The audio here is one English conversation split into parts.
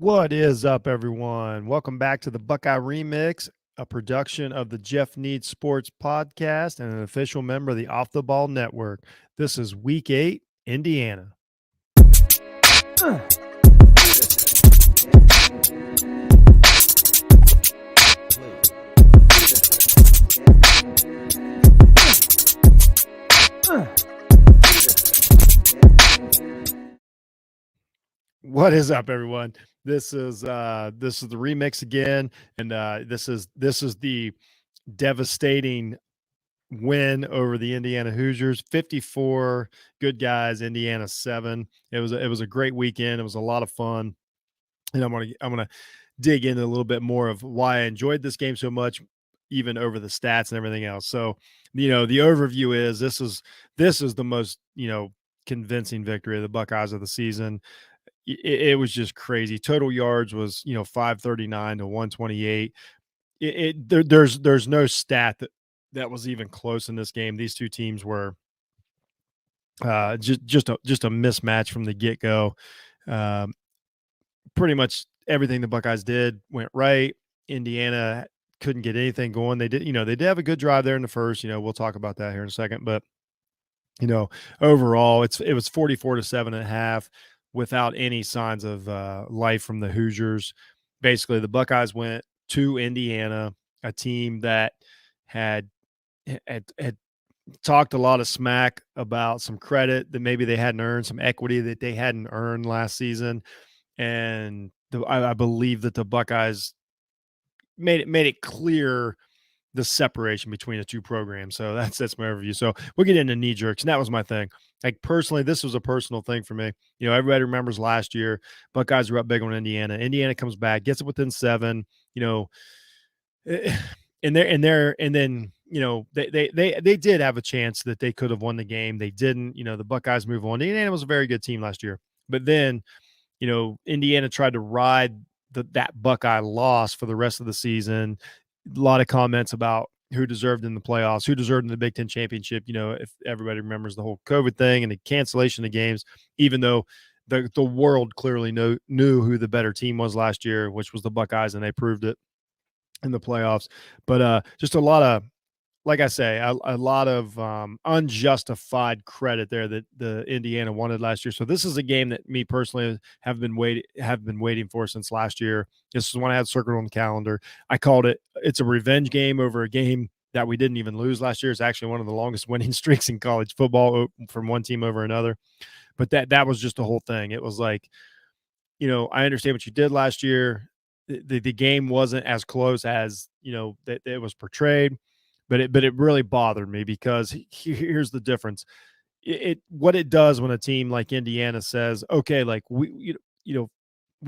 What is up, everyone? Welcome back to the Buckeye Remix, a production of the Jeff Need Sports Podcast and an official member of the Off the Ball Network. This is Week 8, Indiana. What is up, everyone? This is the remix again, and this is the devastating win over the Indiana Hoosiers, 54 good guys, Indiana 7. It was a great weekend. It was a lot of fun. And I'm gonna dig into a little bit more of why I enjoyed this game so much, even over the stats and everything else. So, the overview is this is the most, convincing victory of the Buckeyes of the season. It was just crazy. Total yards was 539 to 128. There's no stat that was even close in this game. These two teams were just a mismatch from the get go. Um, Pretty much everything the Buckeyes did went right. Indiana couldn't get anything going. They did have a good drive there in the first. We'll talk about that here in a second. But overall, it was 44-7 at half, without any signs of life from the Hoosiers. Basically, the Buckeyes went to Indiana, a team that had had talked a lot of smack about some credit that maybe they hadn't earned, some equity that they hadn't earned last season. And I believe that the Buckeyes made it clear the separation between the two programs. So that's my overview. So we'll get into knee jerks, and that was my thing. Like, personally, this was a personal thing for me. Everybody remembers last year, Buckeyes were up big on Indiana. Indiana comes back, gets it within 7. And then they did have a chance that they could have won the game. They didn't. The Buckeyes move on. Indiana was a very good team last year, but then Indiana tried to ride that Buckeye loss for the rest of the season. A lot of comments about who deserved in the playoffs, who deserved in the Big Ten championship. If everybody remembers the whole COVID thing and the cancellation of games, even though the world clearly knew who the better team was last year, which was the Buckeyes, and they proved it in the playoffs. But just a lot of, like I say, a lot of unjustified credit there that the Indiana wanted last year. So this is a game that me personally have been waiting for since last year. This is one I had circled on the calendar. I called it. It's a revenge game over a game that we didn't even lose last year. It's actually one of the longest winning streaks in college football from one team over another. But that was just the whole thing. It was like, I understand what you did last year. The game wasn't as close as that it was portrayed. But it really bothered me because here's the difference. What it does when a team like Indiana says, okay, like we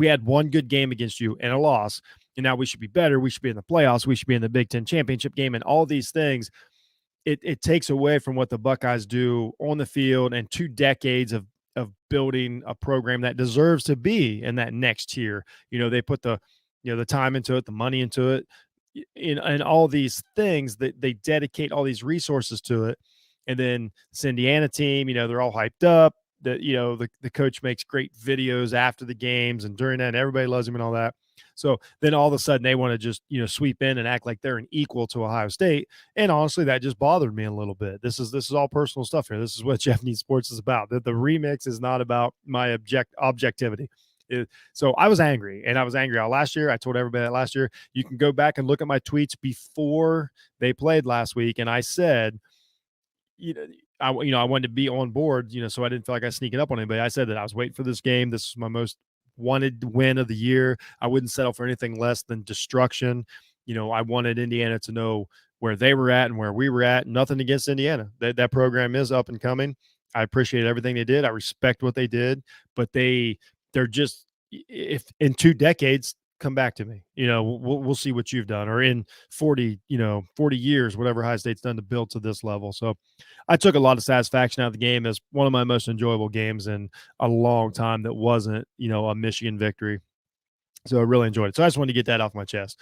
had one good game against you and a loss, and now we should be better. We should be in the playoffs. We should be in the Big Ten championship game, and all these things. It takes away from what the Buckeyes do on the field and 2 decades of building a program that deserves to be in that next tier. They put the time into it, the money into it, in all these things, that they dedicate all these resources to it. And then this Indiana team, they're all hyped up. That the coach makes great videos after the games and during that, and everybody loves him and all that. So then all of a sudden they want to just sweep in and act like they're an equal to Ohio State. And honestly, that just bothered me a little bit. This is all personal stuff here. This is what Jeff Needs Sports is about. The remix is not about my objectivity. So I was angry, and I was angry all last year. I told everybody that last year. You can go back and look at my tweets before they played last week, and I said, I wanted to be on board, so I didn't feel like I was sneaking up on anybody. I said that I was waiting for this game. This is my most wanted win of the year. I wouldn't settle for anything less than destruction. I wanted Indiana to know where they were at and where we were at. Nothing against Indiana. That program is up and coming. I appreciate everything they did. I respect what they did, but they're just, if in 2 decades, come back to me. We'll see what you've done, or in 40 years, whatever Ohio State's done to build to this level. So I took a lot of satisfaction out of the game as one of my most enjoyable games in a long time that wasn't, a Michigan victory. So I really enjoyed it. So I just wanted to get that off my chest.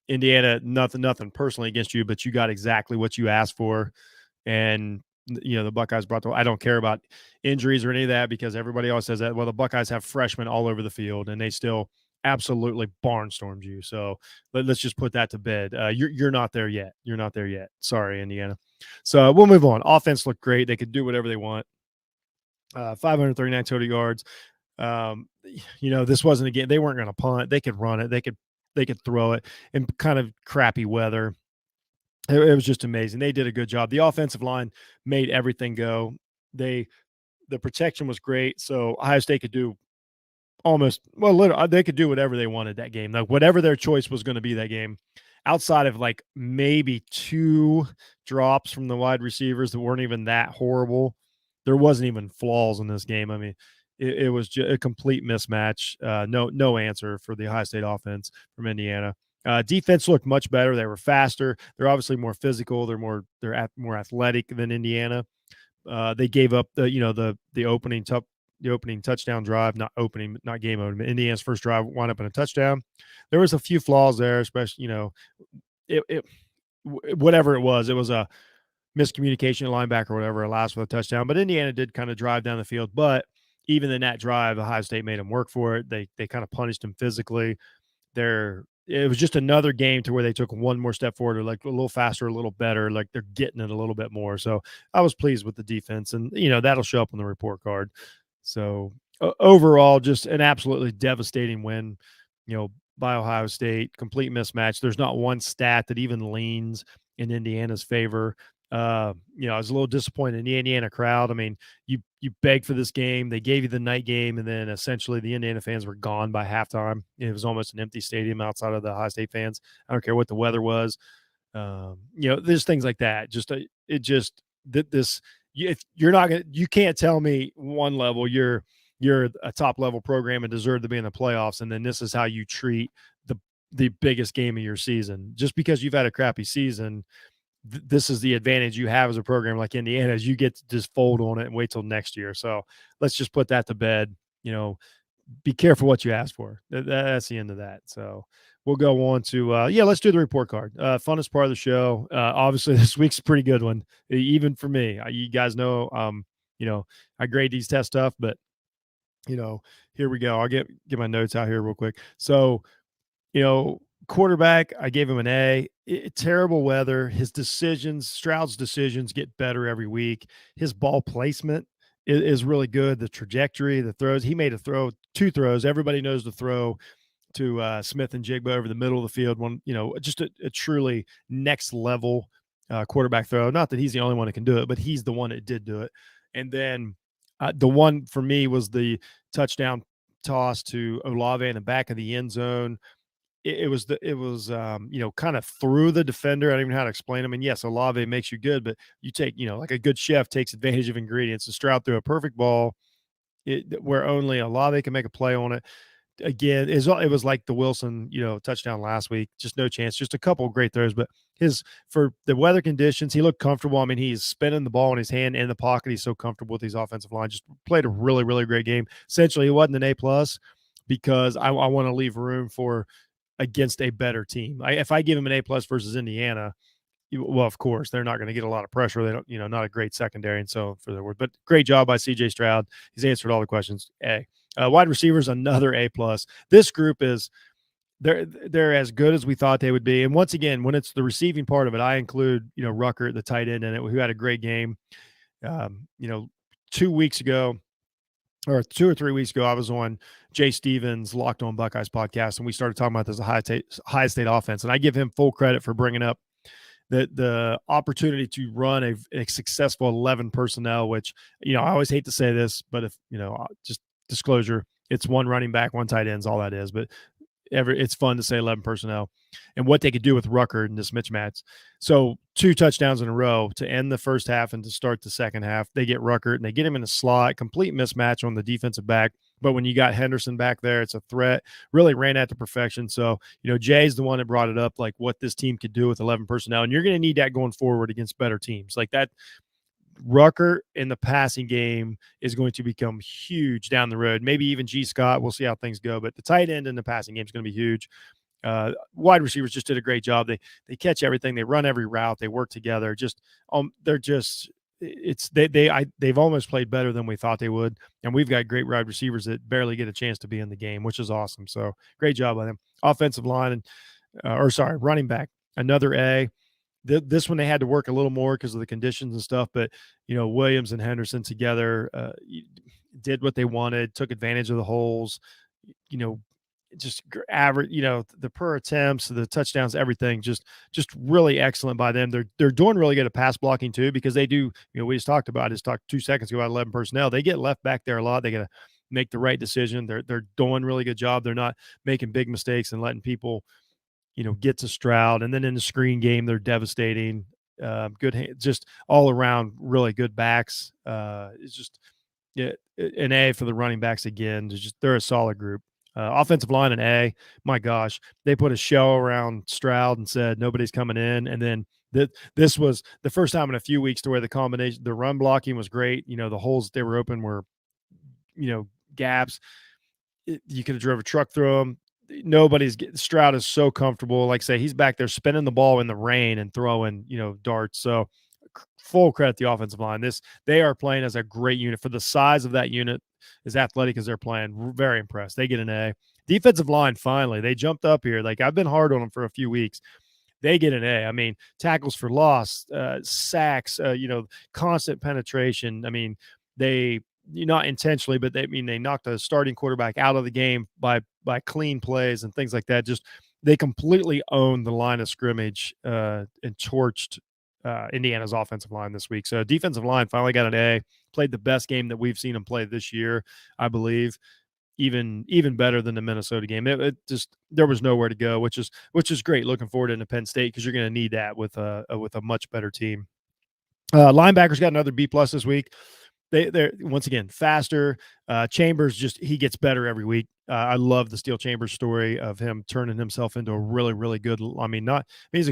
Indiana, nothing personally against you, but you got exactly what you asked for. And the Buckeyes brought I don't care about injuries or any of that because everybody always says that. Well, the Buckeyes have freshmen all over the field, and they still absolutely barnstormed you. So let's just put that to bed. You're not there yet. You're not there yet. Sorry, Indiana. So we'll move on. Offense looked great. They could do whatever they want. 539 total yards. This wasn't a game. They weren't going to punt. They could run it. They could throw it in kind of crappy weather. It was just amazing. They did a good job. The offensive line made everything go. The protection was great. So Ohio State could do literally, they could do whatever they wanted that game. Like whatever their choice was going to be that game, outside of like maybe 2 drops from the wide receivers that weren't even that horrible. There wasn't even flaws in this game. I mean, it was just a complete mismatch. No answer for the Ohio State offense from Indiana. Defense looked much better. They were faster. They're obviously more physical. They're more athletic than Indiana. They gave up the opening touchdown drive, not game opening. Indiana's first drive wound up in a touchdown. There was a few flaws there, especially whatever it was a miscommunication at linebacker or whatever allows for the touchdown. But Indiana did kind of drive down the field. But even in that drive, Ohio State made them work for it. They kind of punished them physically. It was just another game to where they took one more step forward, or like a little faster, a little better, like they're getting it a little bit more. So I was pleased with the defense, and that'll show up on the report card. So overall, just an absolutely devastating win, by Ohio State. Complete mismatch. There's not one stat that even leans in Indiana's favor. I was a little disappointed in the Indiana crowd. I mean, you begged for this game. They gave you the night game, and then essentially the Indiana fans were gone by halftime. It was almost an empty stadium outside of the Ohio State fans. I don't care what the weather was. There's things like that. If you're not gonna, you can't tell me one level you're a top level program and deserve to be in the playoffs, and then this is how you treat the biggest game of your season. Just because you've had a crappy season, this is the advantage you have as a program like Indiana, is you get to just fold on it and wait till next year. So let's just put that to bed. Be careful what you ask for. That's the end of that. So we'll go on to let's do the report card. Funnest part of the show. Obviously this week's a pretty good one, even for me. You guys know, I grade these test stuff, but here we go. I'll get my notes out here real quick. So, quarterback, I gave him an A. Terrible weather. His Stroud's decisions get better every week. His ball placement is really good. The trajectory, the throws. He made 2 throws. Everybody knows the throw to Smith and Jigba over the middle of the field. One, just a truly next level quarterback throw. Not that he's the only one that can do it, but he's the one that did do it. And then the one for me was the touchdown toss to Olave in the back of the end zone. It was kind of through the defender. I don't even know how to explain. I mean, yes, Olave makes you good, but you take, like a good chef takes advantage of ingredients. And Stroud threw a perfect ball where only Olave can make a play on it. Again, it was like the Wilson, touchdown last week. Just no chance. Just a couple of great throws, but for the weather conditions, he looked comfortable. I mean, he's spinning the ball in his hand in the pocket. He's so comfortable with his offensive line. Just played a really, really great game. Essentially, he wasn't an A+ because I want to leave room for against a better team. If I give him an A+ versus Indiana, well, of course, they're not going to get a lot of pressure. They don't, not a great secondary, and so for the word. But great job by CJ Stroud. He's answered all the questions. A. Wide receivers, another A+. This group is they're as good as we thought they would be. And once again, when it's the receiving part of it, I include Rucker, the tight end, in it, who had a great game. 2 weeks ago, or 2 or 3 weeks ago, I was on Jay Stevens' Locked On Buckeyes podcast, and we started talking about this Ohio State offense. And I give him full credit for bringing up the opportunity to run a successful 11 personnel, which, I always hate to say this, but if, just disclosure, it's one running back, one tight ends, all that is. But it's fun to say 11 personnel and what they could do with Rucker in this mismatch. So 2 touchdowns in a row to end the first half and to start the second half. They get Rucker and they get him in the slot, complete mismatch on the defensive back. But when you got Henderson back there, it's a threat. Really ran at to perfection. So, Jay's the one that brought it up, like what this team could do with 11 personnel. And you're going to need that going forward against better teams. Like that, Rucker in the passing game is going to become huge down the road. Maybe even G. Scott. We'll see how things go. But the tight end in the passing game is going to be huge. Wide receivers just did a great job. They catch everything. They run every route. They work together. They're just they've almost played better than we thought they would, and we've got great wide receivers that barely get a chance to be in the game, which is awesome. So great job by them. Offensive line and running back, another A. This one they had to work a little more because of the conditions and stuff, but Williams and Henderson together did what they wanted, took advantage of the holes, you know, just average, the per attempts, the touchdowns, everything, just really excellent by them. They're doing really good at pass blocking too, because they do, we just talked 2 seconds ago about 11 personnel. They get left back there a lot. They got to make the right decision. They're doing a really good job. They're not making big mistakes and letting people, get to Stroud. And then in the screen game, they're devastating. Just all around really good backs. It's just an A for the running backs again. They're a solid group. Offensive line, an A. My gosh, they put a show around Stroud and said nobody's coming in. And then this was the first time in a few weeks to where the run blocking was great. The holes they were open were, gaps. You could have drove a truck through them. Stroud is so comfortable. Like I say, he's back there spinning the ball in the rain and throwing, darts. So full credit to the offensive line. They are playing as a great unit for the size of that unit, as athletic as they're playing. Very impressed. They get an A. Defensive line, finally, they jumped up here. Like, I've been hard on them for a few weeks. They get an A. I mean, tackles for loss, sacks, constant penetration. I mean, they not intentionally, but they knocked a starting quarterback out of the game by clean plays and things like that. Just they completely owned the line of scrimmage and torched Indiana's offensive line this week. So defensive line finally got an A. Played the best game that we've seen them play this year, I believe. Even better than the Minnesota game. It just, there was nowhere to go, which is great. Looking forward into Penn State, because you're going to need that with a much better team. Linebackers got another B+ this week. They're once again faster. Chambers, he gets better every week. I love the Steel Chambers story of him turning himself into a really, really good. He's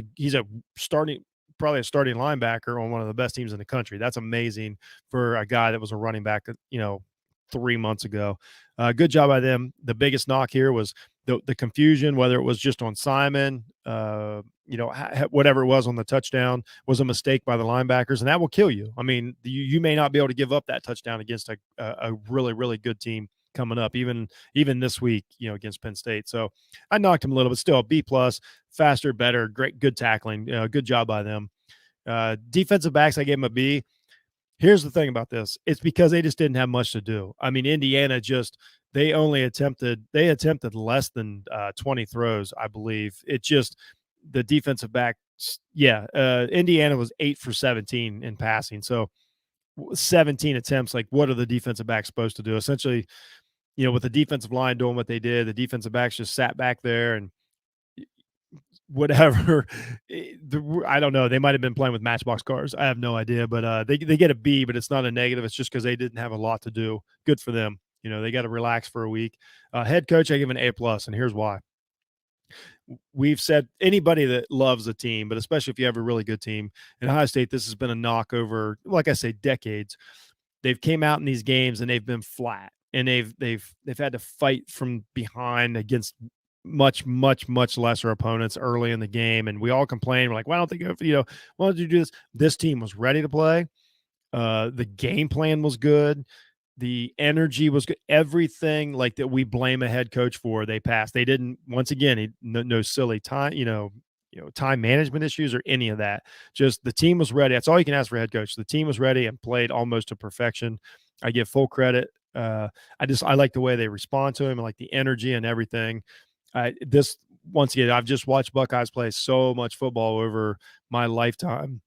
probably a starting linebacker on one of the best teams in the country. That's amazing for a guy that was a running back, 3 months ago. Good job by them. The biggest knock here was the confusion, whether it was just on Simon, whatever it was on the touchdown was a mistake by the linebackers, and that will kill you. I mean, you may not be able to give up that touchdown against a really, really good team coming up, even this week, against Penn State. So I knocked him a little, but still B+, faster, better, great, good tackling. Good job by them. Defensive backs, I gave them a B. Here's the thing about this. It's because they just didn't have much to do. I mean, Indiana they attempted less than 20 throws, I believe. It just, the defensive backs, Indiana was 8 for 17 in passing. So 17 attempts, like, what are the defensive backs supposed to do? Essentially, with the defensive line doing what they did, the defensive backs just sat back there and whatever. I don't know. They might have been playing with Matchbox cars. I have no idea, but they get a B, but it's not a negative. It's just because they didn't have a lot to do. Good for them. They got to relax for a week. Head coach, I give an A+, and here's why. We've said anybody that loves a team, but especially if you have a really good team, in Ohio State, this has been a knock over, like I say, decades. They've came out in these games and they've been flat, and they've had to fight from behind against much, much, much lesser opponents early in the game. And we all complain. We're like, why don't they go, why don't you do this? This team was ready to play. The game plan was good. The energy was good. Everything like that we blame a head coach for, they passed. They didn't, once again, no silly time, time management issues or any of that. Just the team was ready. That's all you can ask for a head coach. The team was ready and played almost to perfection. I give full credit. I like the way they respond to him, and like the energy and everything. Once again, I've just watched Buckeyes play so much football over my lifetime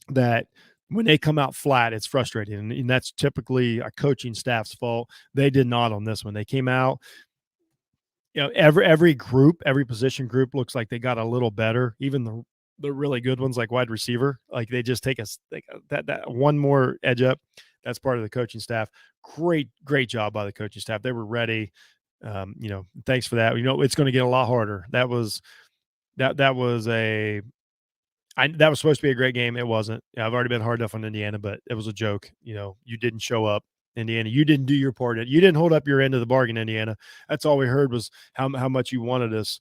that when they come out flat, it's frustrating. And that's typically a coaching staff's fault. They did not on this one. They came out, every position group looks like they got a little better. Even the really good ones, like wide receiver, like they just take that one more edge up. That's part of the coaching staff. Great job by the coaching staff. They were ready. Thanks for that. It's going to get a lot harder. That was supposed to be a great game. It wasn't. I've already been hard enough on Indiana, but it was a joke. You didn't show up, Indiana. You didn't do your part. You didn't hold up your end of the bargain, Indiana. That's all we heard was how much you wanted us.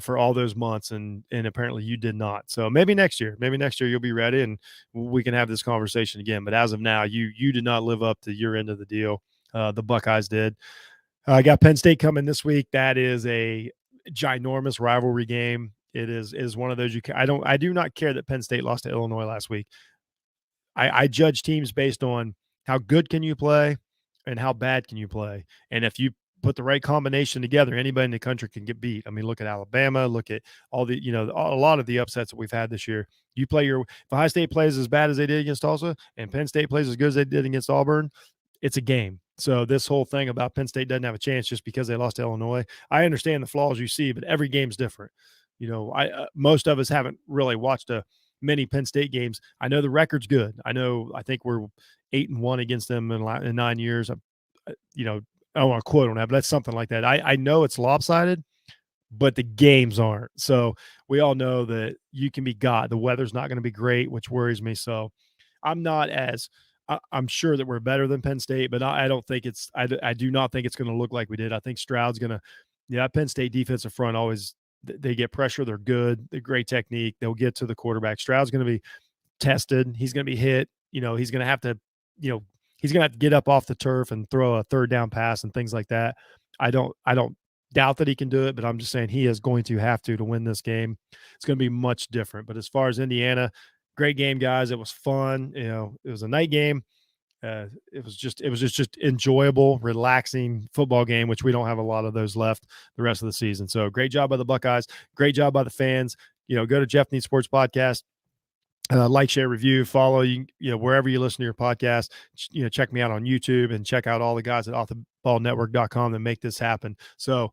for all those months, and apparently you did not. So maybe next year, you'll be ready and we can have this conversation again. But as of now, you did not live up to your end of the deal. The Buckeyes did. I got Penn State coming this week. That is a ginormous rivalry game. It is one of those I do not care that Penn State lost to Illinois last week. I judge teams based on how good can you play and how bad can you play. And if you put the right combination together, anybody in the country can get beat. I mean, look at Alabama, look at all the, a lot of the upsets that we've had this year. If Ohio State plays as bad as they did against Tulsa and Penn State plays as good as they did against Auburn, it's a game. So this whole thing about Penn State doesn't have a chance just because they lost to Illinois. I understand the flaws you see, but every game's different. Most of us haven't really watched many Penn State games. I know the record's good. I think we're 8-1 against them in 9 years. I don't want to quote on that, but that's something like that. I know it's lopsided, but the games aren't. So we all know that you can be got. The weather's not going to be great, which worries me. So I'm not as I'm sure that we're better than Penn State, but I don't think I do not think it's going to look like we did. I think Stroud's going to, Penn State defensive front always, they get pressure. They're good. They're great technique. They'll get to the quarterback. Stroud's going to be tested. He's going to be hit. He's going to have to, he's going to have to get up off the turf and throw a third down pass and things like that. I don't doubt that he can do it, but I'm just saying he is going to have to win this game. It's going to be much different. But as far as Indiana, great game, guys. It was fun. It was a night game. It was just enjoyable, relaxing football game, which we don't have a lot of those left the rest of the season. So great job by the Buckeyes. Great job by the fans. Go to Jeff Needs Sports Podcast. Like, share, review, follow you, wherever you listen to your podcast. Check me out on YouTube and check out all the guys at offtheballnetwork.com that make this happen. So